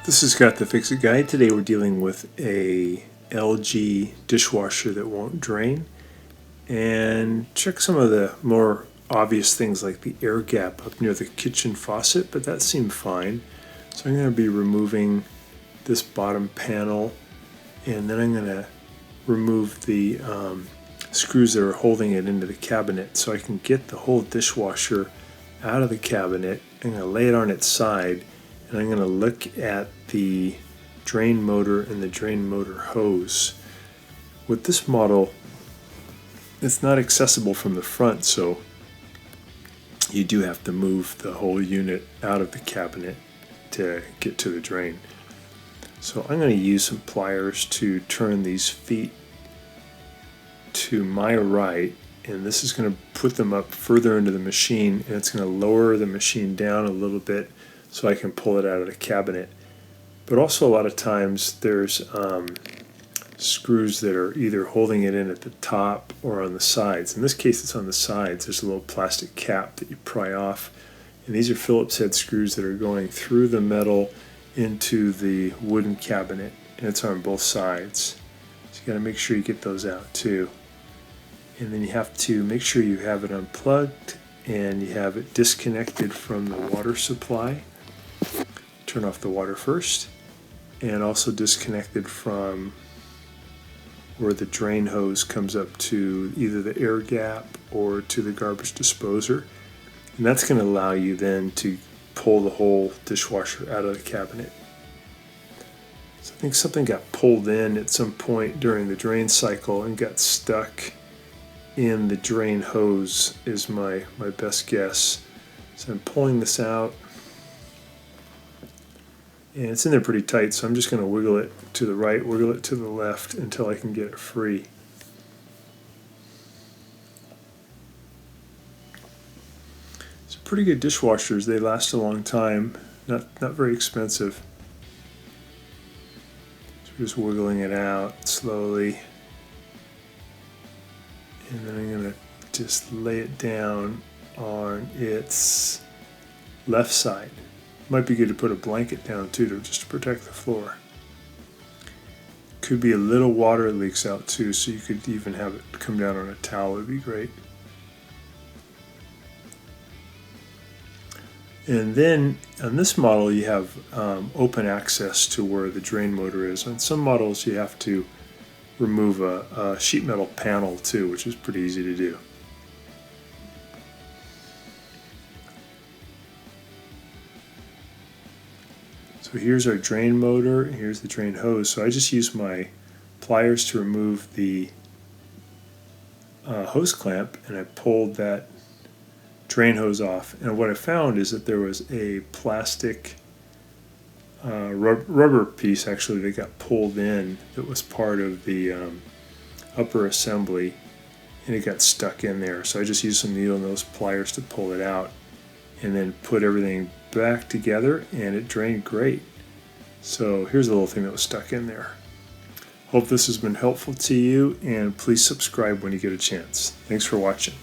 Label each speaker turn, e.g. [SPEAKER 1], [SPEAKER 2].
[SPEAKER 1] This is Scott the Fix-It Guy. Today we're dealing with a LG dishwasher that won't drain, and check some of the more obvious things like the air gap up near the kitchen faucet, but that seemed fine. So I'm going to be removing this bottom panel, and then I'm going to remove the screws that are holding it into the cabinet so I can get the whole dishwasher out of the cabinet. I'm going to lay it on its side, and I'm going to look at the drain motor and the drain motor hose. With this model, it's not accessible from the front, so you do have to move the whole unit out of the cabinet to get to the drain. So I'm going to use some pliers to turn these feet to my right, and this is going to put them up further into the machine, and it's going to lower the machine down a little bit so I can pull it out of the cabinet. But also a lot of times there's screws that are either holding it in at the top or on the sides. In this case it's on the sides. There's a little plastic cap that you pry off, and these are Phillips head screws that are going through the metal into the wooden cabinet, and it's on both sides. So you got to make sure you get those out too. And then you have to make sure you have it unplugged and you have it disconnected from the water supply. Turn off the water first, and also disconnected from where the drain hose comes up to either the air gap or to the garbage disposer. And that's going to allow you then to pull the whole dishwasher out of the cabinet. So I think something got pulled in at some point during the drain cycle and got stuck in the drain hose is my best guess. So I'm pulling this out, and it's in there pretty tight, so I'm just going to wiggle it to the right, wiggle it to the left until I can get it free. So pretty good dishwashers. They last a long time, not very expensive. So we're just wiggling it out slowly. And then I'm going to just lay it down on its left side. Might be good to put a blanket down too, just to protect the floor. Could be a little water leaks out too, so you could even have it come down on a towel. Would be great. And then on this model you have open access to where the drain motor is. On some models you have to remove a sheet metal panel too, which is pretty easy to do. So here's our drain motor, and here's the drain hose. So I just use my pliers to remove the hose clamp, and I pulled that drain hose off. And what I found is that there was a plastic rubber piece actually that got pulled in that was part of the upper assembly, and it got stuck in there. So I just used some needle nose pliers to pull it out, and then put everything back together, and it drained great. So here's the little thing that was stuck in there. Hope this has been helpful to you, and please subscribe when you get a chance. Thanks for watching.